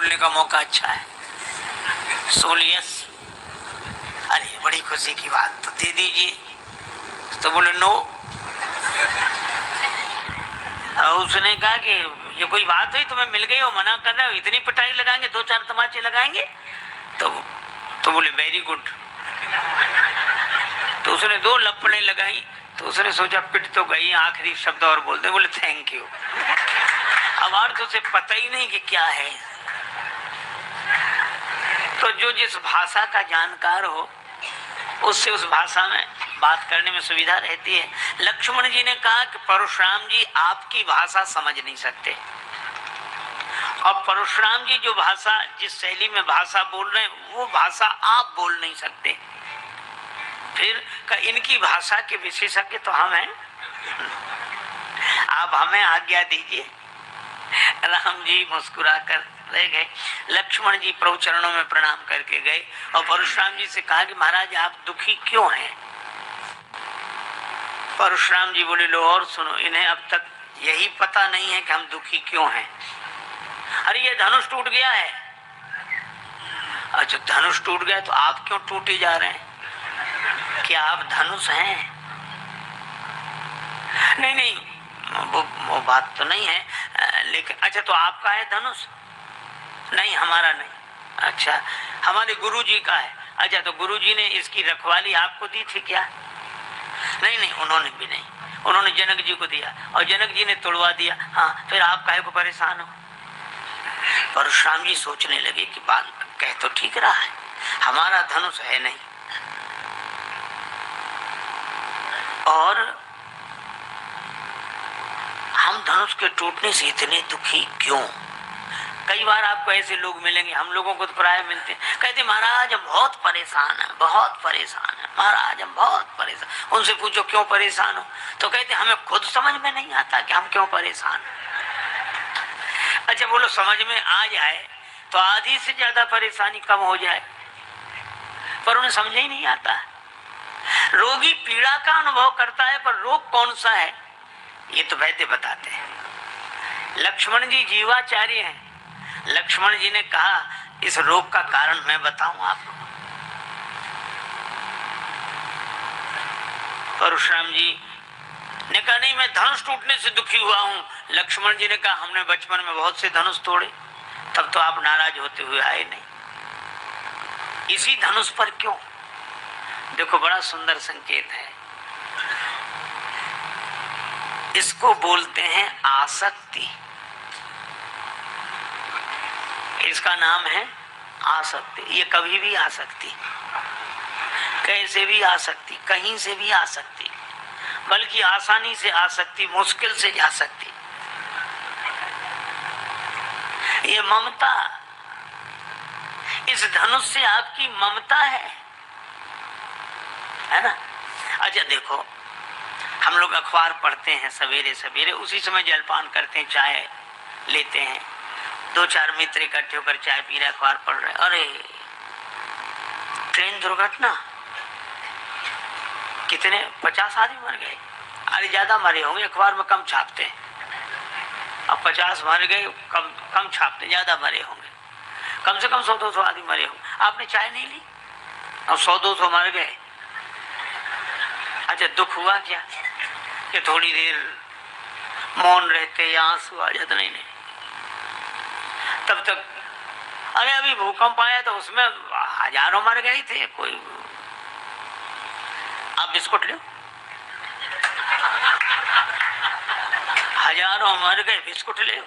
बोलने का मौका अच्छा है। सोलियस, अरे बड़ी खुशी की बात, तो दे दीजिए। तो बोले नो। और उसने कहा कि ये कोई बात हुई, तुम्हें मिल गई हो, मना कर रहे हो, इतनी पिटाई लगाएंगे, 2-4 तमाचे लगाएंगे? तो बोले वेरी गुड। तो उसने 2 लपड़े लगाई। तो उसने सोचा पिट तो गई, आखिरी शब्द और बोलते, बोले थैंक यू। अब अर्थ उसे पता ही नहीं कि क्या है। तो जो जिस भाषा का जानकार हो उससे उस भाषा में बात करने में सुविधा रहती है। लक्ष्मण जी ने कहा कि परशुराम जी आपकी भाषा समझ नहीं सकते, और परशुराम जी जो भाषा, जिस शैली में भाषा बोल रहे हैं, वो भाषा आप बोल नहीं सकते। फिर इनकी भाषा के विशेषज्ञ तो हम हैं, आप हमें आज्ञा दीजिए। राम जी मुस्कुराकर रह गए। लक्ष्मण जी प्रभु चरणों में प्रणाम करके गए और परशुराम जी से कहा कि महाराज आप दुखी क्यों हैं? परशुराम जी बोले लो और सुनो, इन्हें अब तक यही पता नहीं है कि हम दुखी क्यों हैं। अरे ये धनुष टूट गया है। अच्छा धनुष टूट गया तो आप क्यों टूटे जा रहे हैं? क्या आप धनुष हैं? नहीं नहीं, वो बात तो नहीं है, लेकिन अच्छा तो आपका है धनुष? नहीं हमारा नहीं। अच्छा हमारे गुरुजी का है। अच्छा तो गुरुजी ने इसकी रखवाली आपको दी थी क्या? नहीं नहीं, उन्होंने भी नहीं, उन्होंने जनक जी को दिया और जनक जी ने तोड़वा दिया। हाँ फिर आप काहे को परेशान हो? परशुराम जी सोचने लगे कि बात कह तो ठीक रहा है, हमारा धनुष है नहीं, और हम धनुष के टूटने से इतने दुखी क्यों? कई बार आपको ऐसे लोग मिलेंगे, हम लोगों को तो प्राय मिलते हैं, कहते महाराज हम बहुत परेशान हैं, बहुत परेशान हैं महाराज, हम बहुत परेशान। उनसे पूछो क्यों परेशान हो, तो कहते हमें खुद समझ में नहीं आता कि हम क्यों परेशान हैं। अच्छा बोलो समझ में आ जाए तो आधी से ज्यादा परेशानी कम हो जाए, पर उन्हें समझ ही नहीं आता। रोगी पीड़ा का अनुभव करता है पर रोग कौन सा है ये तो वैद्य बताते हैं। लक्ष्मण जी जीवाचार्य हैं। लक्ष्मण जी ने कहा इस रोग का कारण मैं बताऊं आपको। परशुराम जी ने कहा नहीं मैं धनुष टूटने से दुखी हुआ हूं। लक्ष्मण जी ने कहा हमने बचपन में बहुत से धनुष तोड़े, तब तो आप नाराज होते हुए आए नहीं, इसी धनुष पर क्यों? देखो बड़ा सुंदर संकेत है, इसको बोलते हैं आसक्ति। इसका नाम है आसक्ति। ये कभी भी आ सकती, कैसे भी आ सकती, कहीं से भी आ सकती, बल्कि आसानी से आ सकती, मुश्किल से जा सकती। ये ममता, इस धनुष से आपकी ममता है ना? अच्छा देखो हम लोग अखबार पढ़ते हैं सवेरे सवेरे, उसी समय जलपान करते हैं, चाय लेते हैं, 2-4 मित्र इकट्ठे होकर चाय पी रहे, अखबार पढ़ रहे, अरे ट्रेन दुर्घटना, कितने 50 आदमी मर गए। अरे ज्यादा मरे होंगे, अखबार में कम छापते हैं। अब 50 मर गए, कम छापते, ज्यादा मरे होंगे, कम से कम 100-200 आदमी मरे होंगे। आपने चाय नहीं ली और 100-200 मर गए। अच्छा दुख हुआ क्या कि थोड़ी देर मौन रहते या आंसू आ जाते? नहीं, तब तक अरे अभी भूकंप आया तो उसमें हजारों मर गए थे। कोई आप बिस्कुट लो, हजारों मर गए, बिस्कुट ले।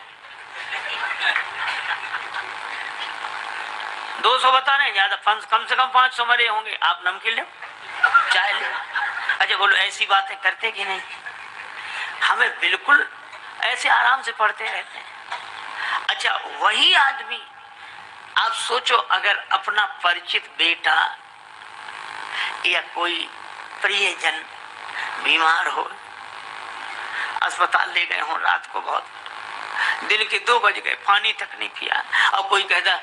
200 बता रहे हैं, ज्यादा कम से कम 500 मरे होंगे, आप नमकीन लो, चाय ले। अच्छा बोलो ऐसी बातें करते कि नहीं? हमें बिल्कुल ऐसे आराम से पढ़ते रहते हैं। अच्छा वही आदमी, आप सोचो अगर अपना परिचित बेटा या कोई प्रियजन बीमार हो, अस्पताल ले गए हो, रात को बहुत दिन के 2 बज गए, पानी तक नहीं पिया, और कोई कहता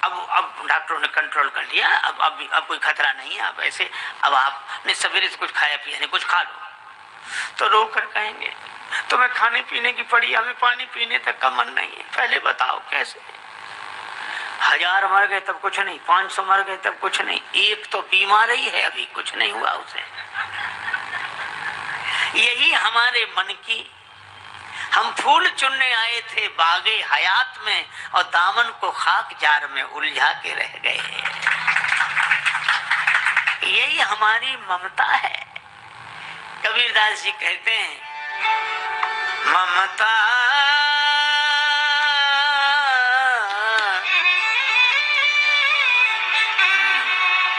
अब डॉक्टरों ने कंट्रोल कर लिया, अब कोई खतरा नहीं है, अब ऐसे अब आपने सवेरे से कुछ खाया पिया नहीं, कुछ खा लो, तो रो कर कहेंगे तुम्हें खाने पीने की पड़ी, हमें पानी पीने तक का मन नहीं है, पहले बताओ कैसे? 1000 मर गए तब कुछ नहीं, 500 मर गए तब कुछ नहीं, एक तो बीमार ही है, अभी कुछ नहीं हुआ उसे। यही हमारे मन की, हम फूल चुनने आए थे बागे हयात में और दामन को खाक जार में उलझा के रह गए। यही हमारी ममता है। कबीरदास जी कहते हैं, ममता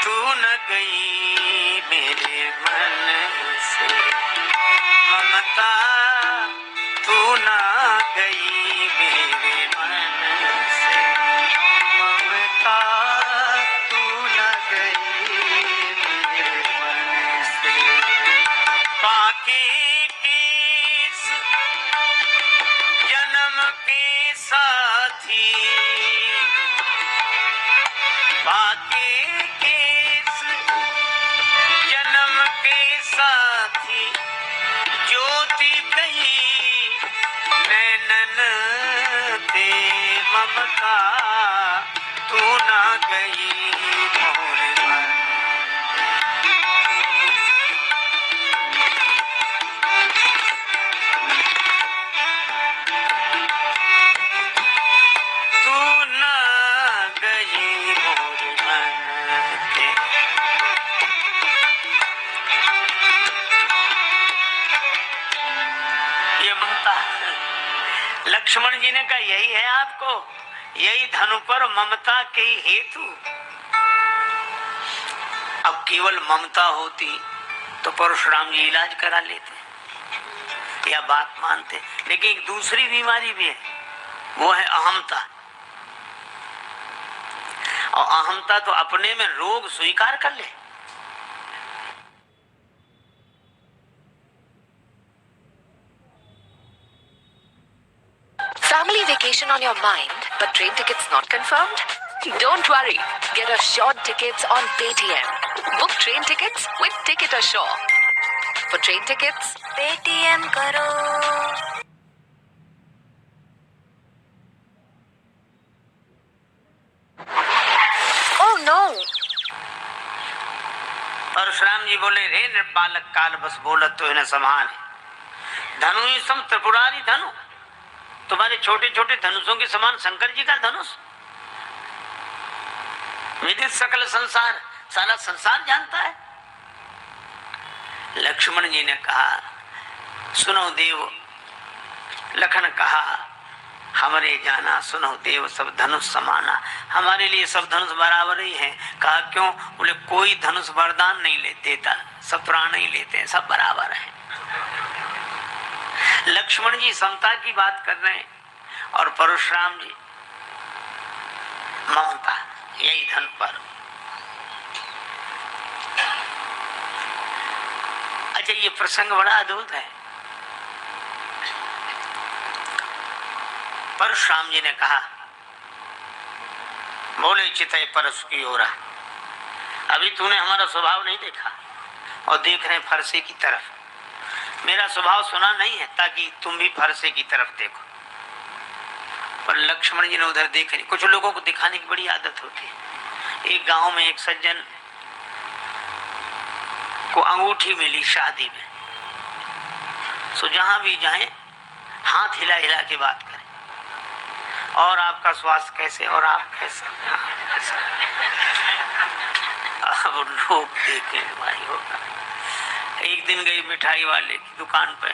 तू न गई मेरे मन से, ममता तू न गई मेरे मन से, ममता तू न गई मेरे मन से। पाके केस जन्म के साथी, पाके केस जन्म के साथी, ज्योति गई नैनन ते, ममता तू ना गई मोरे मन। तू ना गई मोरे मन के। ये ममता लक्ष्मण जी ने कहा, यही है आपको, यही धनु पर ममता के हेतु। अब केवल ममता होती तो परशुराम जी इलाज करा लेते या बात मानते, लेकिन एक दूसरी बीमारी भी है, वो है अहमता। और अहमता तो अपने में रोग स्वीकार कर ले। Family vacation on your mind, but train tickets not confirmed? Don't worry. Get assured tickets on Paytm. Book train tickets with Ticket Assure. For train tickets, Paytm karo. Oh no! Parshuram जी बोले, रे बालक काल बस बोलत तो इन्हें समान है, धनु ही सम त्रिपुरारी धनु, तुम्हारे छोटे छोटे धनुषों के समान शंकर जी का धनुष। विदित सकल संसार, सारा संसार जानता है। लक्ष्मण जी ने कहा, सुनो देव, लखन कहा, हमरे जाना सुनो देव सब धनुष समाना, हमारे लिए सब धनुष बराबर ही है। कहा क्यों? बोले कोई धनुष वरदान नहीं ले देता, सब प्राण ही लेते हैं, सब बराबर है। लक्ष्मण जी समता की बात कर रहे हैं और परशुराम जी ममता, यही धन पर। अच्छा, ये प्रसंग बड़ा अद्भुत है। परशुराम जी ने कहा, बोले चितय परस की ओरा, अभी तूने हमारा स्वभाव नहीं देखा और देख रहे फरसे की तरफ। मेरा स्वभाव सुना नहीं है ताकि तुम भी फरसे की तरफ देखो। पर लक्ष्मण जी ने उधर देख नहीं। कुछ लोगों को दिखाने की बड़ी आदत होती है। एक गांव में एक सज्जन को अंगूठी मिली शादी में, सो जहां भी जाए हाथ हिला हिला के बात करें, और आपका स्वास्थ्य कैसे, और आप कैसे। अब लोग देखे भाई होगा। एक दिन गई मिठाई वाले की दुकान पे,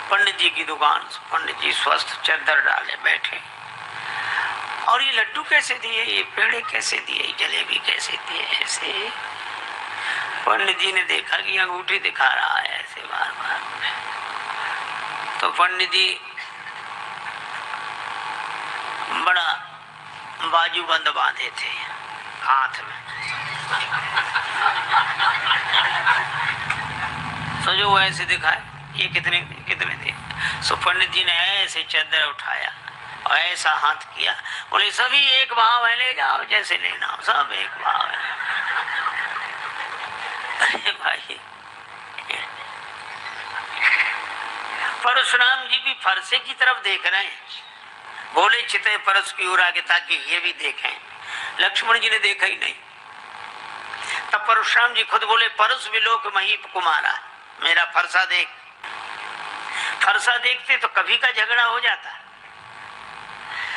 पंडित जी की दुकान, पंडित जी स्वस्थ चादर डाले बैठे, और ये लड्डू कैसे दिए, ये पेड़े कैसे दिए, जलेबी कैसे दिए, ऐसे। पंडित जी ने देखा कि अंगूठी दिखा रहा है ऐसे बार बार, तो पंडित जी बड़ा बाजूबंद बांधे थे हाथ में, तो जो ऐसे दिखाए ये कितने कितने थे। सो पंडित जी ने ऐसे चादर उठाया और ऐसा हाथ किया, बोले सभी एक भाव है, ले जाओ जैसे लेना हो, सब एक भाव है। अरे भाई, परशुराम जी भी फरसे की तरफ देख रहे हैं बोले चिते परस की ओर आगे ताकि ये भी देखें। लक्ष्मण जी ने देखा ही नहीं। तब परशुराम जी खुद बोले परस विलोक महीप कुमारा, मेरा फरसा देख। फरसा देखते तो कभी का झगड़ा हो जाता।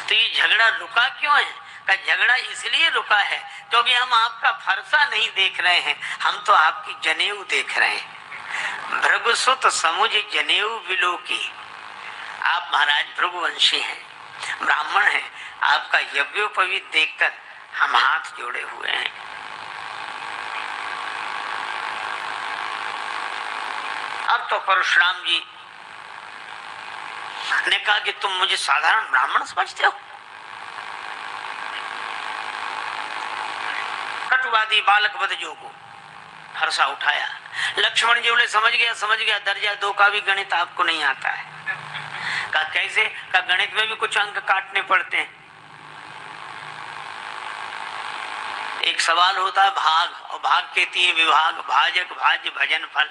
तो ये झगड़ा रुका क्यों है? का झगड़ा इसलिए रुका है क्योंकि हम आपका फरसा नहीं देख रहे हैं, हम तो आपकी जनेऊ देख रहे हैं। भृगुसुत समुझ जनेऊ विलोकी। आप महाराज भृगुवंशी हैं, ब्राह्मण हैं, आपका यज्ञोपवीत देखकर हम हाथ जोड़े हुए हैं। अब तो परशुराम जी ने कहा कि तुम मुझे साधारण ब्राह्मण समझते हो? कटुवादी बालक वध जोगो। हर्षा उठाया। लक्ष्मण जी बोले समझ गया, दर्जा 2 का भी गणित आपको नहीं आता है। कहा कैसे? कहा गणित में भी कुछ अंक काटने पड़ते हैं। एक सवाल होता है भाग, और भाग के 3 विभाग, भाजक, भाज्य, भजन फल।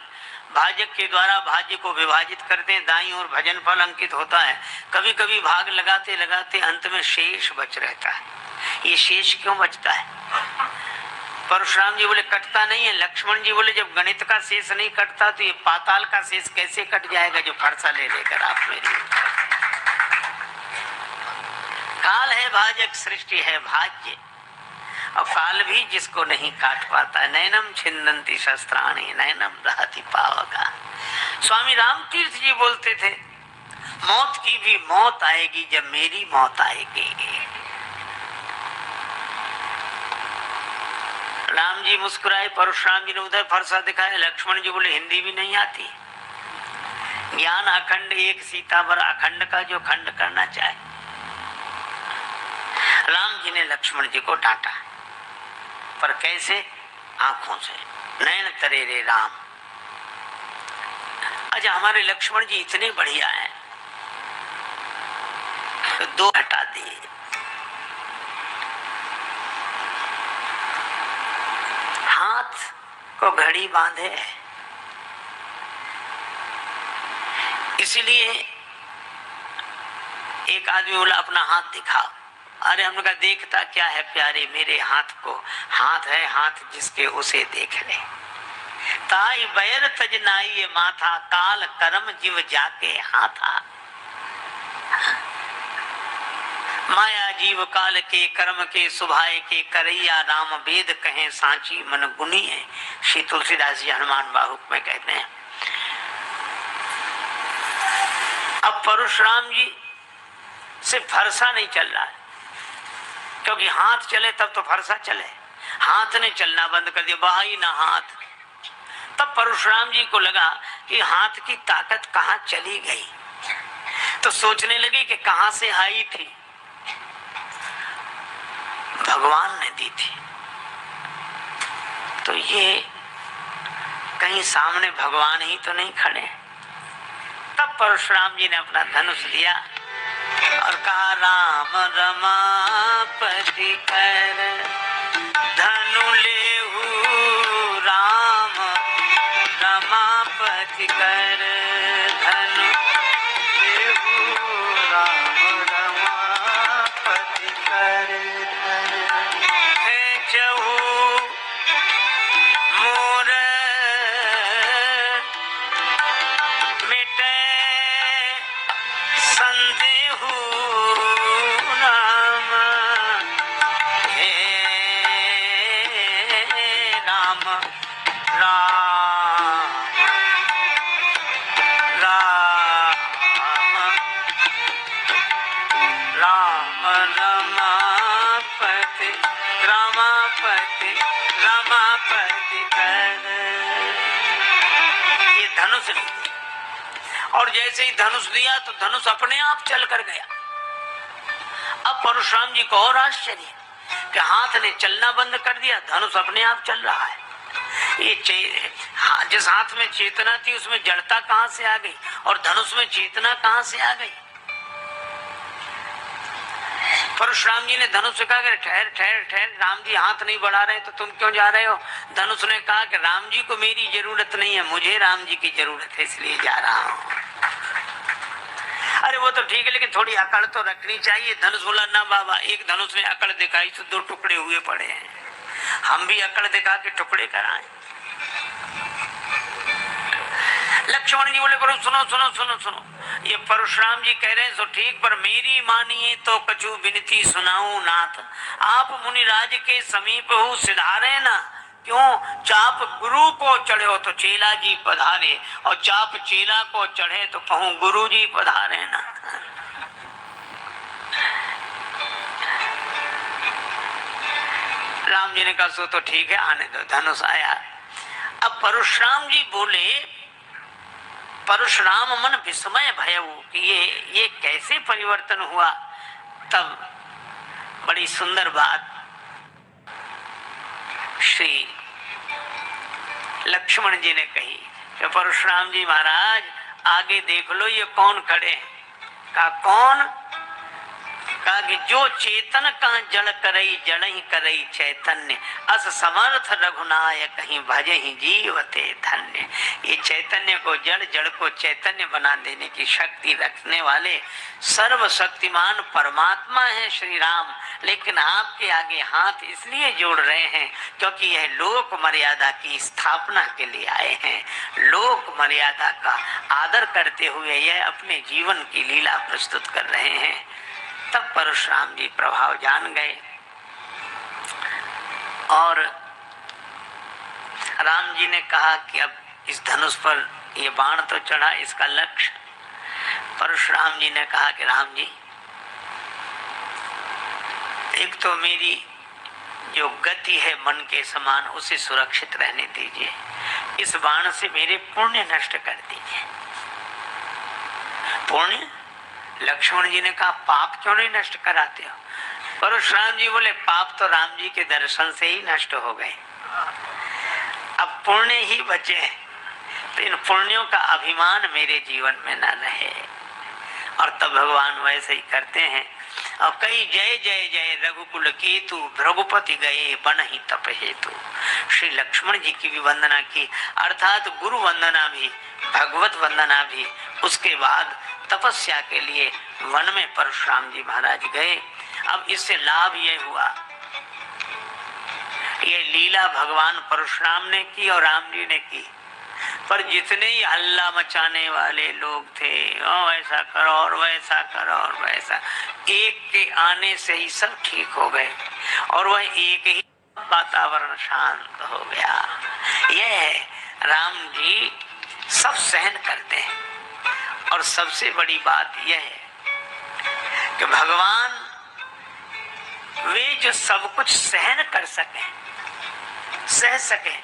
भाजक के द्वारा भाज्य को विभाजित करते हैं, दाईं और भजन फल अंकित होता है। कभी कभी भाग लगाते लगाते अंत में शेष बच रहता है। ये शेष क्यों बचता है? परशुराम जी बोले कटता नहीं है। लक्ष्मण जी बोले जब गणित का शेष नहीं कटता तो ये पाताल का शेष कैसे कट जाएगा जो फरसा ले लेकर आप मेरी। काल है भाजक, सृष्टि है भाज्य, और काल भी जिसको नहीं काट पाता। नैनम छिन्दन्ति शस्त्राणि नैनम दहति पावका। स्वामी राम तीर्थ जी बोलते थे मौत की भी मौत आएगी जब मेरी मौत आएगी। राम जी मुस्कुराए, परशुराम जी ने उधर फरसा दिखाया। लक्ष्मण जी बोले हिंदी भी नहीं आती। ज्ञान अखंड एक सीता पर अखंड का जो खंड करना चाहे। राम जी ने लक्ष्मण जी को डांटा, पर कैसे? आंखों से। नैन तरे रे राम। अच्छा हमारे लक्ष्मण जी इतने बढ़िया हैं तो 2 हटा दिए। हाथ को घड़ी बांधे, इसलिए एक आदमी बोला अपना हाथ दिखाओ। अरे हमने कहा देखता क्या है प्यारे मेरे हाथ को, हाथ है हाथ जिसके उसे देख ले। ताई बैर तजनाई माथा, काल कर्म जीव जाके हाथा। माया जीव काल के कर्म के सुभाए के करैया, राम वेद कहें सांची मन गुनी है। श्री तुलसीदास जी हनुमान बाहुक में कहते हैं। अब परशुराम जी से फरसा नहीं चल रहा है, क्योंकि हाथ चले तब तो फरसा चले। हाथ ने चलना बंद कर दिया, बहा ही ना हाथ। तब परशुराम जी को लगा कि हाथ की ताकत कहाँ चली गई, तो सोचने लगे कि कहाँ से आई थी। भगवान ने दी थी, तो ये कहीं सामने भगवान ही तो नहीं खड़े। तब परशुराम जी ने अपना धनुष दिया और कहा राम रमापति कर धनु लेहु, राम रमापति कर धनु लेहु, राम रमापति कर चहु मोर मिटे संदेहु, राम हे राम राम राम राम रमापति रमापति रमापति कर। ये धनुष ली, और जैसे ही धनुष दिया तो धनुष अपने आप चल कर गया। अब परशुराम जी को और आश्चर्य कि हाथ ने चलना बंद कर दिया, धनुष अपने आप चल रहा है। ये जिस हाथ में चेतना थी उसमें जड़ता कहां से आ गई, और धनुष में चेतना कहां से आ गई? परशुराम जी ने धनुष से कहा ठहर ठहर ठहर, राम जी हाथ नहीं बढ़ा रहे तो तुम क्यों जा रहे हो? धनुष ने कहा कि राम जी को मेरी जरूरत नहीं है, मुझे राम जी की जरूरत है, इसलिए जा रहा हूं। अरे वो तो ठीक है, लेकिन थोड़ी अकड़ तो रखनी चाहिए। धनुष बोला ना बाबा, एक धनुष में अकड़ दिखाई तो 2 टुकड़े हुए पड़े हैं, हम भी अकड़ दिखा के टुकड़े कराएं। लक्ष्मण जी बोले गुरु सुनो सुनो सुनो सुनो, ये परशुराम जी कह रहे हैं सो ठीक, पर मेरी मानिए तो कछु विनती सुनाऊं नाथ। आप मुनिराज के समीप हो सिधारे ना, क्यों चाप गुरु को चढ़े हो तो चेला जी पधारे, और चाप चेला को चढ़े तो कहूं गुरु जी पधारे ना। राम जी ने कहा सो तो ठीक है, आने दो। धनुष आया। अब परशुराम जी बोले, परशुराम मन विस्मय भयऊ कि ये कैसे परिवर्तन हुआ। तब बड़ी सुंदर बात श्री लक्ष्मण जी ने कही कि परशुराम जी महाराज आगे देख लो ये कौन खड़े हैं। कहा कौन? कहा कि जो चेतन का जड़ करई जड़ ही करई चैतन्य, अस समर्थ रघुनायक ही भजे ही जीवते धन्य। ये चैतन्य को जड़, जड़ को चैतन्य बना देने की शक्ति रखने वाले सर्वशक्तिमान परमात्मा है श्री राम। लेकिन आपके आगे हाथ इसलिए जोड़ रहे हैं क्योंकि यह लोक मर्यादा की स्थापना के लिए आए हैं। लोक मर्यादा का आदर करते हुए यह अपने जीवन की लीला प्रस्तुत कर रहे हैं। तब परशुराम जी प्रभाव जान गए और राम जी ने कहा कि अब इस धनुष पर ये बाण तो चढ़ा, इसका लक्ष्य। परशुराम जी ने कहा कि राम जी, एक तो मेरी जो गति है मन के समान उसे सुरक्षित रहने दीजिए, इस बाण से मेरे पुण्य नष्ट कर दीजिए। पुण्य? लक्ष्मण जी ने कहा पाप क्यों नहीं नष्ट कराते हो? परशुराम जी बोले पाप तो राम जी के दर्शन से ही नष्ट हो गए, अब पुण्य ही बचे, तो इन पुण्यों का अभिमान मेरे जीवन में न रहे। और तब भगवान वैसे ही करते हैं। और कई जय जय जय रघुकुल केतु, रघुपति गए बन ही तप हेतु। श्री लक्ष्मण जी की भी वंदना की, अर्थात गुरु वंदना भी, भगवत वंदना भी। उसके बाद तपस्या के लिए वन में परशुराम जी महाराज गए। अब इससे लाभ ये हुआ, ये लीला भगवान परशुराम ने की और राम जी ने की, पर जितने ही हल्ला मचाने वाले लोग थे, ओ ऐसा करो और वैसा करो और वैसा, एक के आने से ही सब ठीक हो गए और वह एक ही वातावरण शांत हो गया। यह राम जी सब सहन करते हैं। और सबसे बड़ी बात यह है कि भगवान वे जो सब कुछ सहन कर सके, सह सके।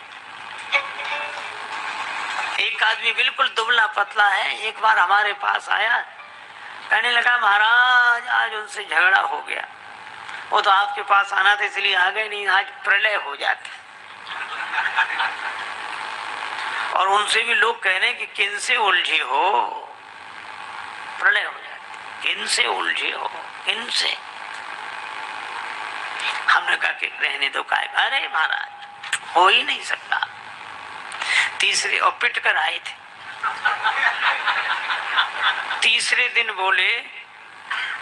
एक आदमी बिल्कुल दुबला पतला है, एक बार हमारे पास आया, कहने लगा महाराज आज उनसे झगड़ा हो गया, वो तो आपके पास आना था इसलिए आ गए, नहीं आज प्रलय हो जाती। और उनसे भी लोग कह रहे हैं कि किन से उलझे हो, प्रलय हो जाती, किन से उलझे हो, किन से। हमने कहा कि रहने दो, काय अरे महाराज हो ही नहीं सकता। तीसरे और पिट कर आए थे, तीसरे दिन बोले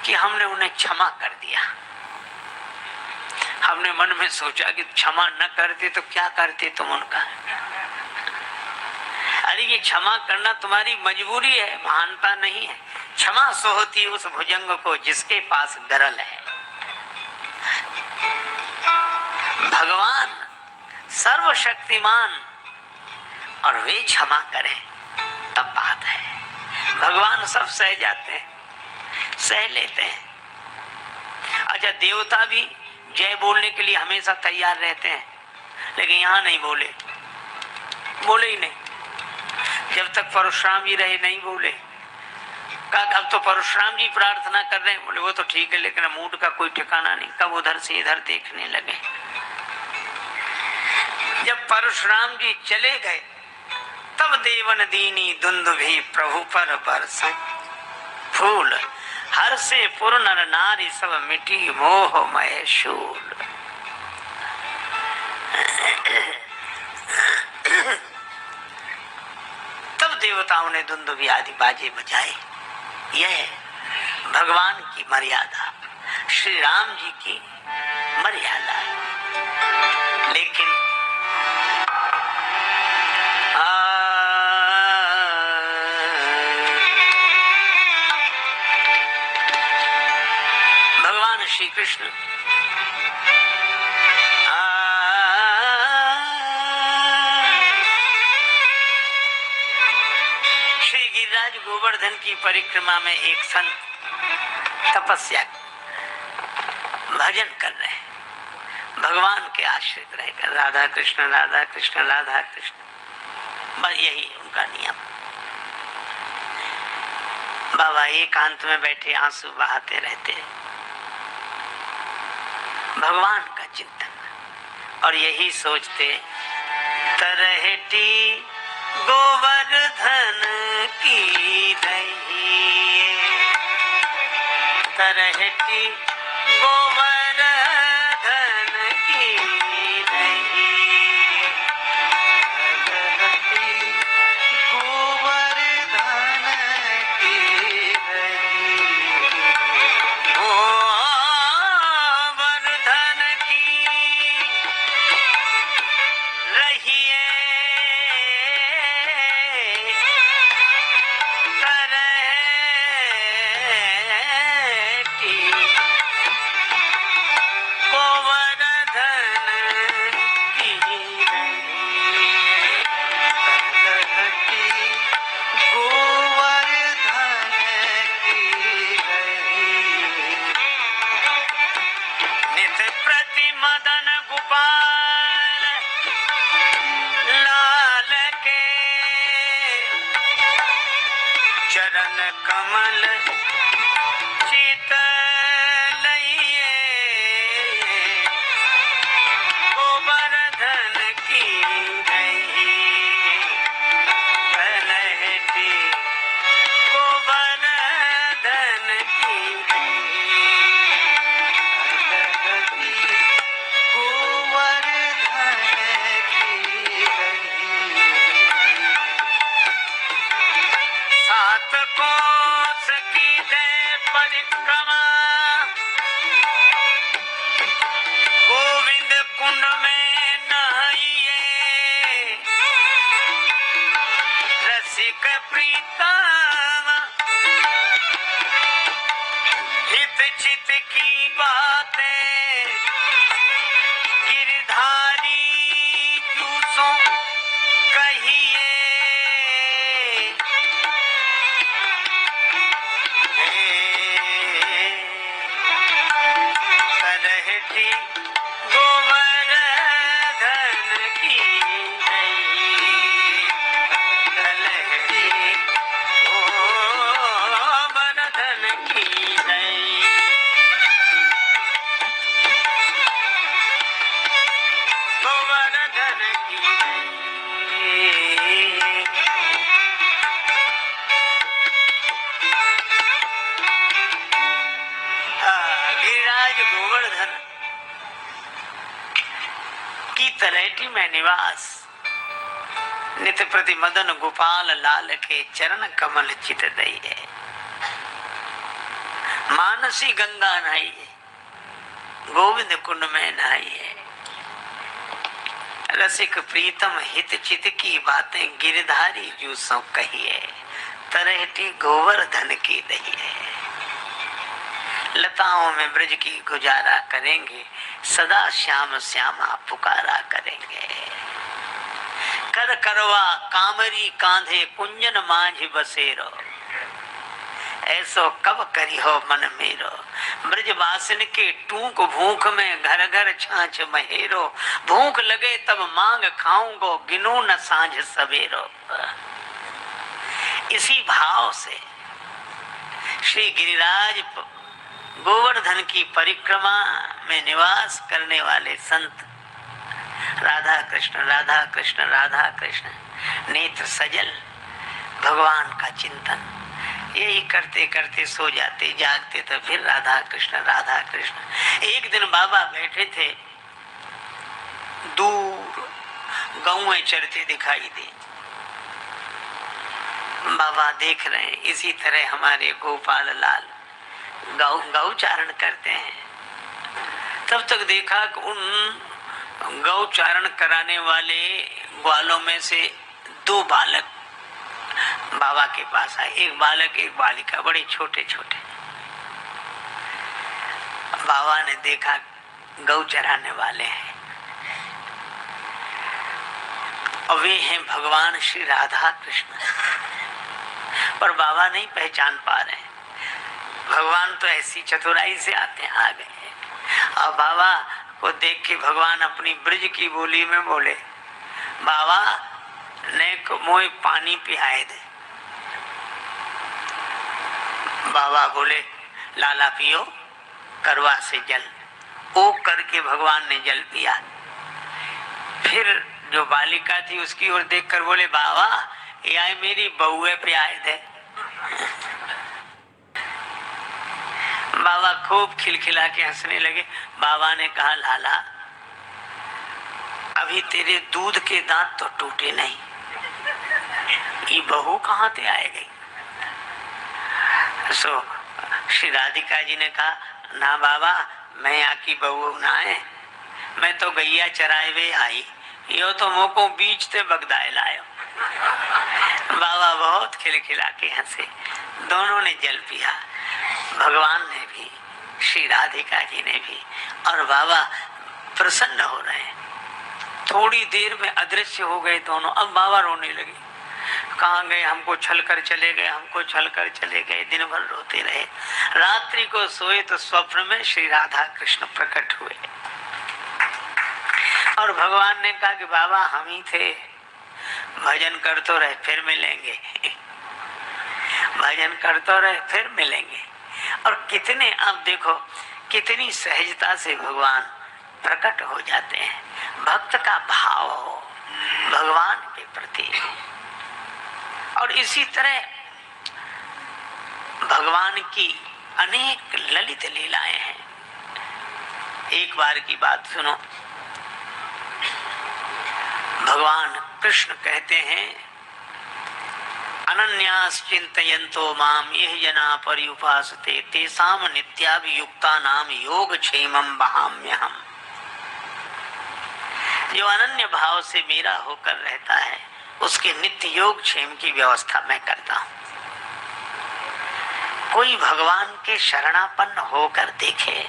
कि हमने उन्हें क्षमा कर दिया। हमने मन में सोचा कि क्षमा न करते तो क्या करते तुम उनका। अरे ये क्षमा करना तुम्हारी मजबूरी है, महानता नहीं है। क्षमा सो होती उस भुजंग को जिसके पास गरल है। भगवान सर्वशक्तिमान और वे क्षमा करें तब बात है। भगवान सब सह जाते हैं, सह लेते हैं। अच्छा देवता भी जय बोलने के लिए हमेशा तैयार रहते हैं, लेकिन यहाँ नहीं बोले, बोले ही नहीं। जब तक परशुराम जी रहे नहीं बोले। कहा अब तो परशुराम जी प्रार्थना कर रहे हैं, बोले वो तो ठीक है, लेकिन मूड का कोई ठिकाना नहीं। कब उधर से इधर देखने लगे। जब परशुराम जी चले गए तब देवन दीनी धुंध भी प्रभु पर बरसे फूल, हर से पुर नर नारी सब मिटी मोहमय शूल। तब देवताओं ने धुंध भी आदि बाजे बजाए। यह भगवान की मर्यादा, श्री राम जी की मर्यादा है। लेकिन भगवान श्री कृष्ण श्री गिरिराज गोवर्धन की परिक्रमा में एक संत तपस्या भजन कर रहे हैं, भगवान के आश्रित रहकर राधा कृष्ण राधा कृष्ण राधा कृष्ण, बस यही उनका नियम। बाबा एकांत में बैठे आंसू बहाते रहते, भगवान का चिंतन, और यही सोचते तरहटी गोवर्धन की रही, तरहटी गोवर्धन की रही, तरहटी गोवर्धन की रही, गोवर्धन की रहिए मदन गोपाल लाल के चरण कमल चित लइए, गोवर्धन की रही, तलहटी गोवर्धन की रही, गोवर्धन की रही, सात कोस की दे परिक्रमा, गोविंद कुंड में नहाइए, रसिक प्रीतम हित चित की बातें, गिरधारी जूसों कहिए, तरहटी गोवर्धन की रही, तरहटी गोवर्धन की रही, गोवर्धन की रही। गिरिराज गोवर्धन की तलहटी में निवास, नित प्रति मदन गोपाल लाल के चरण कमल चित दई है, मानसी गंगा नहाई है, गोविंद कुंड में नहाई है, रसिक प्रीतम हित चित की बातें गिरधारी जूसों कही है, तरहटी गोवर्धन की दही है, लताओं में ब्रज की गुजारा करेंगे, सदा श्याम श्यामा पुकारा करेंगे, कर करवा कामरी कांधे कुंजन मांझ बसेरो, ऐसो कब करी हो मन मेरो, ब्रजवासिन के टूक भूख में घर घर छाछ महेरो, भूख लगे तब मांग खाऊंगो गिनू न सांझ सवेरो। इसी भाव से श्री गिरिराज गोवर्धन की परिक्रमा में निवास करने वाले संत राधा कृष्ण राधा कृष्ण राधा कृष्ण, नेत्र सजल भगवान का चिंतन, यही करते करते सो जाते, जागते तो फिर राधा कृष्ण राधा कृष्ण। एक दिन बाबा बैठे थे, दूर गौएं चरते दिखाई दी, बाबा देख रहे हैं, इसी तरह हमारे गोपाल लाल गौचारण करते हैं। तब तक देखा कि उन गौचारण कराने वाले ग्वालों में से 2 बालक बाबा के पास आए, एक बालक एक बालिका, बड़े छोटे छोटे। बाबा ने देखा गौ चराने वाले हैं और वे हैं भगवान श्री राधा कृष्ण, पर बाबा नहीं पहचान पा रहे हैं। भगवान तो ऐसी चतुराई से आते आ गए और बाबा को देख के भगवान अपनी ब्रज की बोली में बोले, बाबा ने मोए पानी पियाए दे। बाबा बोले, लाला पियो करवा से जल। ओ करके भगवान ने जल पिया। फिर जो बालिका थी उसकी ओर देखकर बोले, बाबा ये आए मेरी बहुए पियाए दे। बाबा खूब खिलखिला के हंसने लगे। बाबा ने कहा, लाला अभी तेरे दूध के दांत तो टूटे नहीं, ये बहू कहाँ से आएगी? सो श्री राधिका जी ने कहा, ना बाबा मैं यहाँ की बहू ना है, मैं तो गैया चराए वे आई, यो तो मोको बीच ते बगदाए लायो। बाबा बहुत खिलखिला के हंसे। दोनों ने जल पिया, भगवान ने भी, श्री राधिका जी ने भी, और बाबा प्रसन्न हो रहे हैं। थोड़ी देर में अदृश्य हो गए दोनों। अब बाबा रोने लगे, कहाँ गए, हमको छल कर चले गए, हमको छल कर चले गए। दिन भर रोते रहे। रात्रि को सोए तो स्वप्न में श्री राधा कृष्ण प्रकट हुए और भगवान ने कहा कि बाबा हम ही थे, भजन कर तो रहे फिर मिलेंगे, भजन कर तो रहे फिर मिलेंगे। और कितने, अब देखो कितनी सहजता से भगवान प्रकट हो जाते हैं। भक्त का भाव हो भगवान के प्रति। और इसी तरह भगवान की अनेक ललित लीलाएं हैं। एक बार की बात सुनो, भगवान कृष्ण कहते हैं, अनन्यास चिंतयन्तो माम ये जना पर्युपासते तेषां नित्याभियुक्तानां योगक्षेमं वहाम्यहम्। जो अनन्य भाव से मेरा होकर रहता है उसके नित्य योग क्षेम की व्यवस्था मैं करता हूँ। कोई भगवान के शरणापन्न होकर देखे।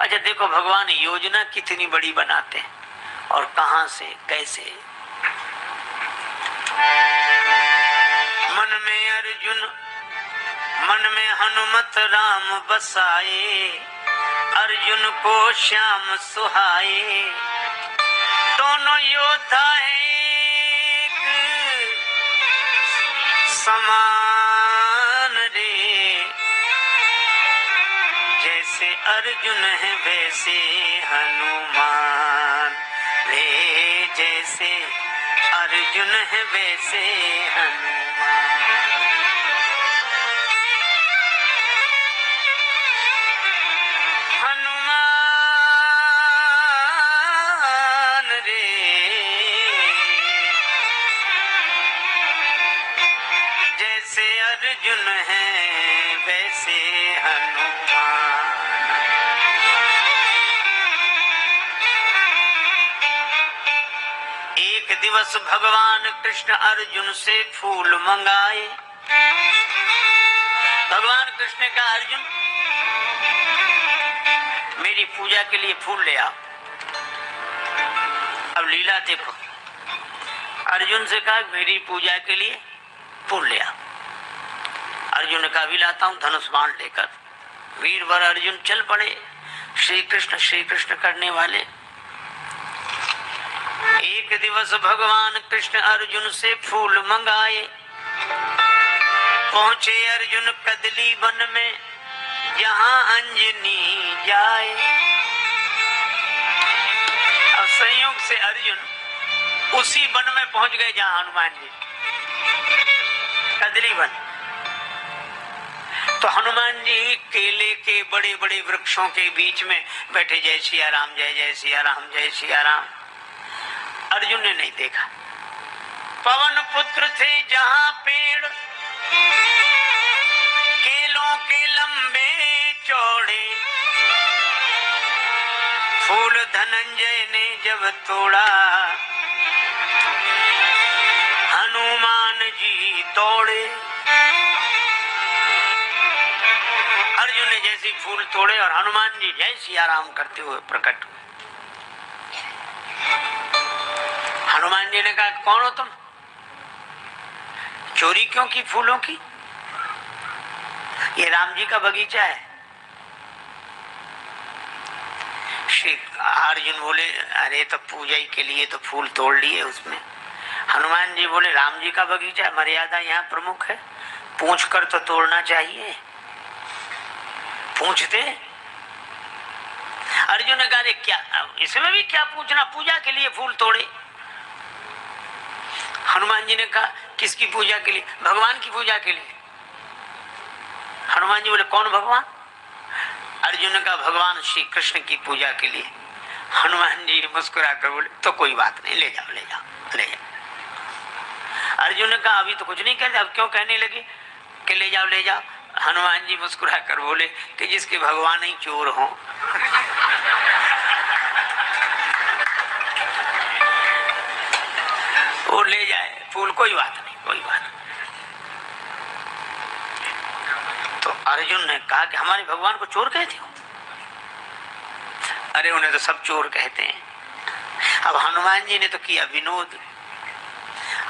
अच्छा देखो भगवान योजना कितनी बड़ी बनाते हैं और कहां से कैसे। मन में अर्जुन मन में हनुमत राम बसाए, अर्जुन को श्याम सुहाए। दोनों योद्धा एक समान रे, जैसे अर्जुन है वैसे हनुमान रे, जैसे अर्जुन है वैसे हनुमान। जैसे अर्जुन है वैसे हनुमान। एक दिवस भगवान कृष्ण अर्जुन से फूल मंगाए। भगवान कृष्ण का, अर्जुन मेरी पूजा के लिए फूल ले आओ। अब लीला देखो, अर्जुन से कहा मेरी पूजा के लिए फूल ले आओ। अर्जुन ने कहा भी लाता हूं, धनुष बाण लेकर। वीरवर अर्जुन चल पड़े, श्री कृष्ण करने वाले। एक दिवस भगवान कृष्ण अर्जुन से फूल मंगाए। पहुंचे अर्जुन कदली वन में जहां अंजनी जाए। अब संयोग से अर्जुन उसी वन में पहुंच गए जहां हनुमान जी, कदली वन। तो हनुमान जी केले के बड़े बड़े वृक्षों के बीच में बैठे, जय सिया राम जय जय सिया राम जय सिया राम। अर्जुन ने नहीं देखा। पवन पुत्र थे जहां पेड़, केलों फूलों के लंबे चौड़े फूल धनंजय ने जब तोड़ा, हनुमान जी दौड़े। अर्जुन ने जैसे फूल तोड़े और हनुमान जी जैसी आराम करते हुए प्रकट हुए। हनुमान जी ने कहा, कौन हो तुम? चोरी क्यों की फूलों की? ये राम जी का बगीचा है। श्री अर्जुन बोले, अरे तो पूजा के लिए तो फूल तोड़ लिए उसमें। हनुमान जी बोले, राम जी का बगीचा, मर्यादा यहाँ प्रमुख है, पूछ कर तो तोड़ना चाहिए। पूछते। अर्जुन ने कहा, क्या इसमें भी क्या पूछना, पूजा के लिए फूल तोड़े। हनुमान जी ने कहा, किसकी पूजा के लिए? भगवान की पूजा के लिए। हनुमान जी बोले, कौन भगवान? अर्जुन ने कहा, भगवान श्री कृष्ण की पूजा के लिए। हनुमान जी मुस्कुरा कर बोले, तो कोई बात नहीं, ले जाओ ले जाओ ले जाओ। अर्जुन ने कहा, अभी तो कुछ नहीं कहते, अब क्यों कहने लगे कि ले जाओ ले जाओ? हनुमान जी मुस्कुरा कर बोले कि जिसके भगवान ही चोर हो। वो ले जाए फूल, कोई बात नहीं, कोई बात नहीं। तो अर्जुन ने कहा कि हमारे भगवान को चोर कहते हो? अरे उन्हें तो सब चोर कहते हैं। अब हनुमान जी ने तो किया विनोद।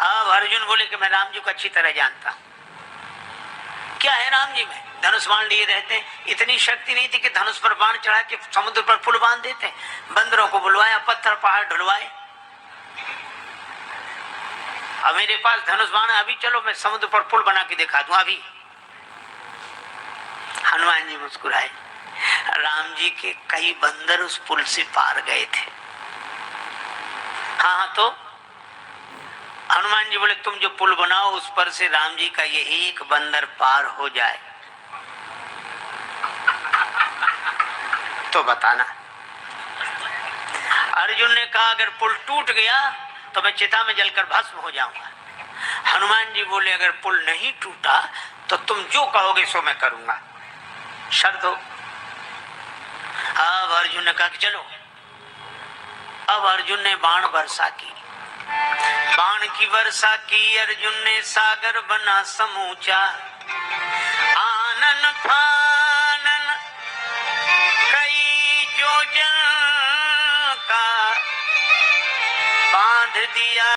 अब अर्जुन बोले कि मैं राम जी को अच्छी तरह जानता हूं। क्या है राम जी में? धनुष बाण लिए रहते हैं, इतनी शक्ति नहीं थी कि धनुष पर बाण चढ़ा के समुद्र पर पुल बांध देते। बंदरों को बुलवाया, पत्थर पहाड़ ढुलवाए। अब मेरे पास धनुष बाण, अभी चलो मैं समुद्र पर पुल बना के दिखा दूं अभी। हनुमान जी मुस्कुराए। राम जी के कई बंदर उस पुल से पार गए थे। हाँ तो हनुमान जी बोले, तुम जो पुल बनाओ उस पर से राम जी का ये एक बंदर पार हो जाए तो बताना। अर्जुन ने कहा, अगर पुल टूट गया तो मैं चिता में जलकर भस्म हो जाऊंगा। हनुमान जी बोले, अगर पुल नहीं टूटा तो तुम जो कहोगे सो मैं करूंगा, शर्त हो। अब अर्जुन ने कहा कि चलो। अब अर्जुन ने बाण वर्षा की। बाण की वर्षा की अर्जुन ने, सागर बना समूचा। आनन फानन कई योजन का बांध दिया।